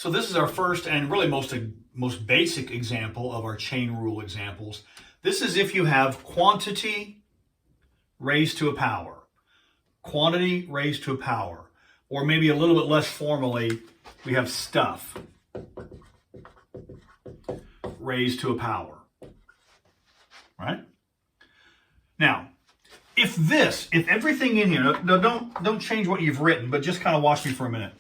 So this is our first and really most basic example of our chain rule examples. This is if you have quantity raised to a power. Quantity raised to a power. Or maybe a little bit less formally, we have stuff raised to a power. Right? Now, if everything in here, don't change what you've written, but just kind of watch me for a minute.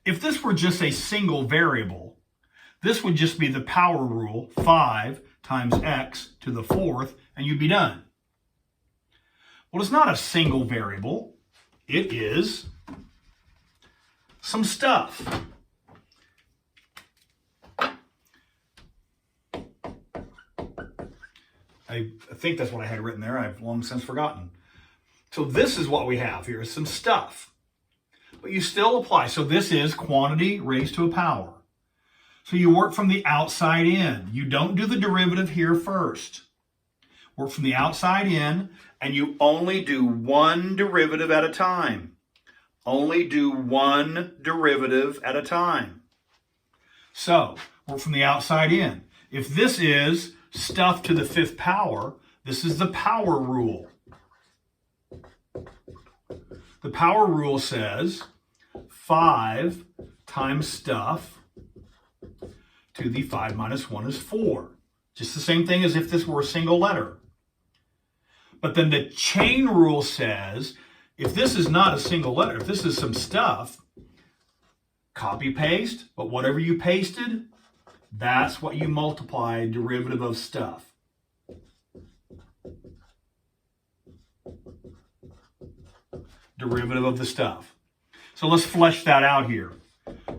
If this were just a single variable, this would just be the power rule, 5 times x to the 4th, and you'd be done. Well, it's not a single variable. It is some stuff. I think that's what I had written there. I've long since forgotten. So this is what we have here, some stuff. But you still apply. So this is quantity raised to a power. So you work from the outside in. You don't do the derivative here first. Work from the outside in, and you only do one derivative at a time. Only do one derivative at a time. So work from the outside in. If this is stuff to the 5th power, this is the power rule. The power rule says 5 times stuff to the 5 minus 1 is 4. Just the same thing as if this were a single letter. But then the chain rule says, if this is not a single letter, if this is some stuff, copy paste, but whatever you pasted, that's what you multiply derivative of stuff. Derivative of the stuff. So let's flesh that out here.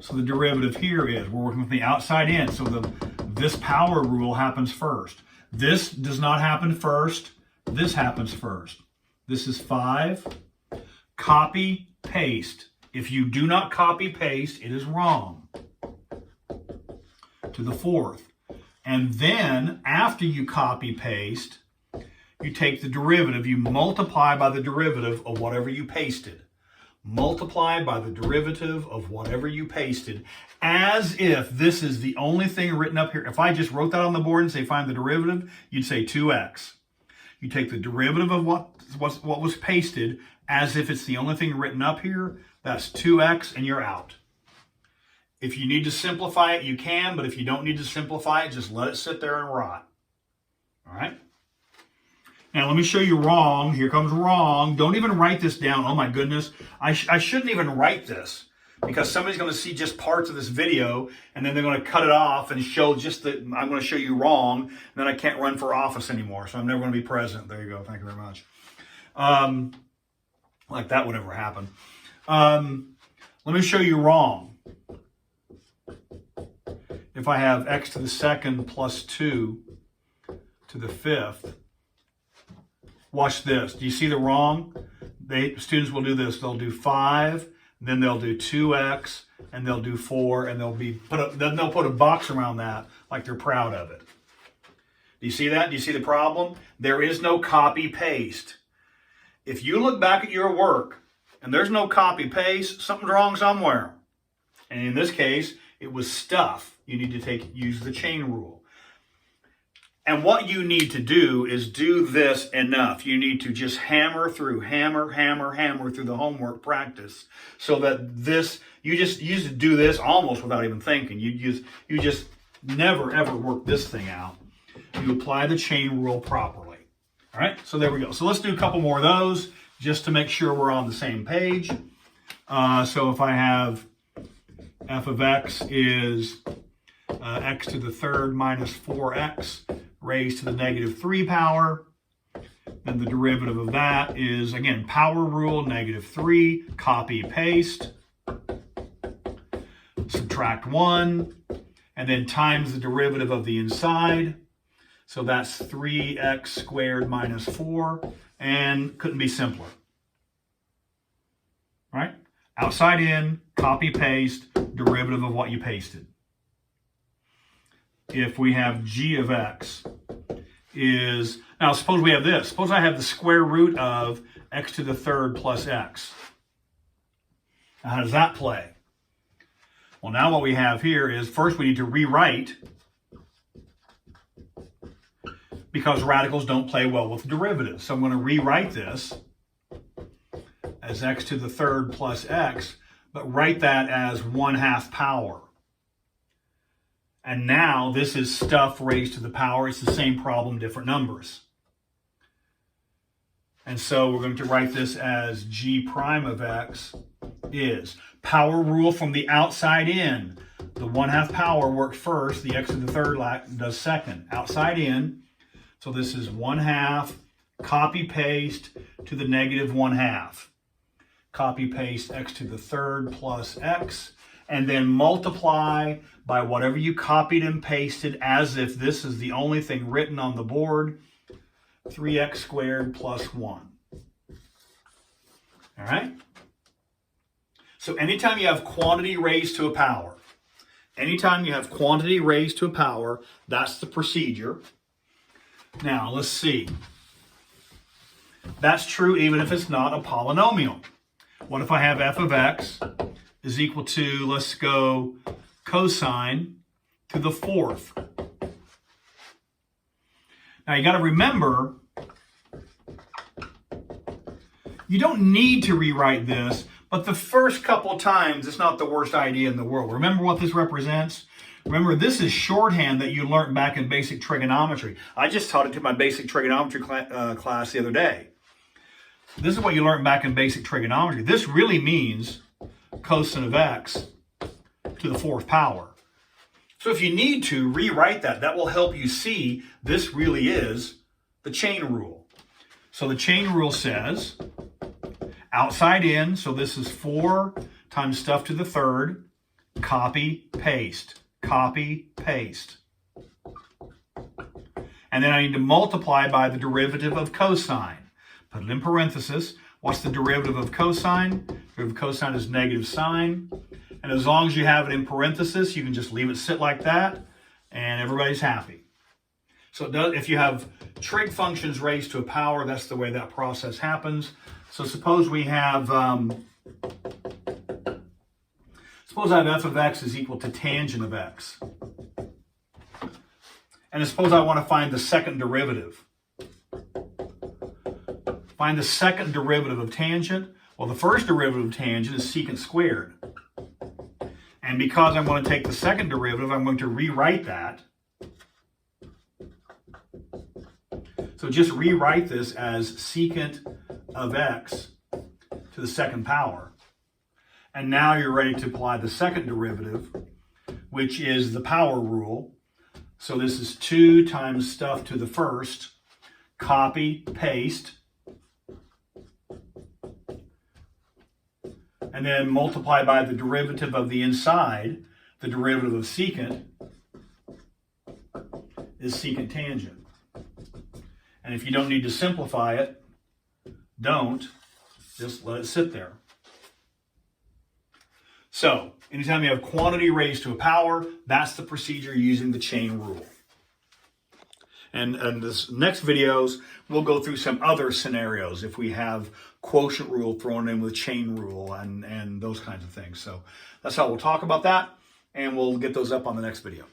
So the derivative here is, we're working with the outside in, so this power rule happens first. This does not happen first. This happens first. This is 5. Copy, paste. If you do not copy, paste, it is wrong. To the 4th. And then, after you copy, paste, you take the derivative, you multiply by the derivative of whatever you pasted. Multiply by the derivative of whatever you pasted, as if this is the only thing written up here. If I just wrote that on the board and say find the derivative, you'd say 2x. You take the derivative of what was pasted, as if it's the only thing written up here, that's 2x, and you're out. If you need to simplify it, you can, but if you don't need to simplify it, just let it sit there and rot. All right? Now, let me show you wrong. Here comes wrong. Don't even write this down. Oh, my goodness. I shouldn't even write this, because somebody's going to see just parts of this video, and then they're going to cut it off and show just that I'm going to show you wrong, and then I can't run for office anymore, so I'm never going to be president. There you go. Thank you very much. Like that would ever happen. Let me show you wrong. If I have x to the 2nd plus 2 to the 5th, watch this. Do you see the wrong? Students will do this. They'll do 5, then they'll do 2x, and they'll do 4, and then they'll put a box around that like they're proud of it. Do you see that? Do you see the problem? There is no copy paste. If you look back at your work and there's no copy paste, something's wrong somewhere. And in this case, it was stuff. You need to use the chain rule. And what you need to do is do this enough. You need to just hammer through the homework practice, so that you just do this almost without even thinking. You just never ever work this thing out. You apply the chain rule properly. All right, so there we go. So let's do a couple more of those just to make sure we're on the same page. So if I have f of x is x to the 3rd minus 4x raised to the negative 3 power, then the derivative of that is, again, power rule, negative 3, copy, paste, subtract 1, and then times the derivative of the inside. So that's 3x squared minus 4, and couldn't be simpler. Right? Outside in, copy, paste, derivative of what you pasted. If we have g of x is, now suppose we have this. Suppose I have the square root of x to the 3rd plus x. Now how does that play? Well, now what we have here is first we need to rewrite, because radicals don't play well with derivatives. So I'm going to rewrite this as x to the third plus x, but write that as 1/2 power. And now this is stuff raised to the power. It's the same problem, different numbers. And so we're going to write this as g prime of x is power rule from the outside in. The 1/2 power worked first, the x to the third does second. Outside in, so this is 1/2, copy paste to the negative 1/2. Copy paste x to the third plus x, and then multiply by whatever you copied and pasted as if this is the only thing written on the board, 3x squared plus 1. All right? So anytime you have quantity raised to a power, that's the procedure. Now, let's see. That's true even if it's not a polynomial. What if I have f of x is equal to, let's go, cosine to the fourth. Now you got to remember, you don't need to rewrite this, but the first couple times it's not the worst idea in the world. Remember what this represents? Remember, this is shorthand that you learned back in basic trigonometry. I just taught it to my basic trigonometry class the other day. This is what you learned back in basic trigonometry. This really means cosine of x to the fourth power. So if you need to rewrite that, that will help you see this really is the chain rule. So the chain rule says outside in, so this is 4 times stuff to the third, copy, paste, copy, paste. And then I need to multiply by the derivative of cosine. Put it in parentheses. What's the derivative of cosine? The derivative of cosine is negative sine. And as long as you have it in parentheses, you can just leave it sit like that, and everybody's happy. So it does, if you have trig functions raised to a power, that's the way that process happens. So suppose we have, suppose I have f of x is equal to tangent of x. And suppose I want to find the second derivative. Find the second derivative of tangent. Well, the first derivative of tangent is secant squared. And because I'm going to take the second derivative, I'm going to rewrite that. So just rewrite this as secant of x to the second power. And now you're ready to apply the second derivative, which is the power rule. So this is 2 times stuff to the first, copy, paste, and then multiply by the derivative of the inside. The derivative of secant is secant tangent. And if you don't need to simplify it, don't. Just let it sit there. So, anytime you have quantity raised to a power, that's the procedure using the chain rule. And in this next videos, we'll go through some other scenarios if we have quotient rule thrown in with chain rule and those kinds of things. So that's how we'll talk about that, and we'll get those up on the next video.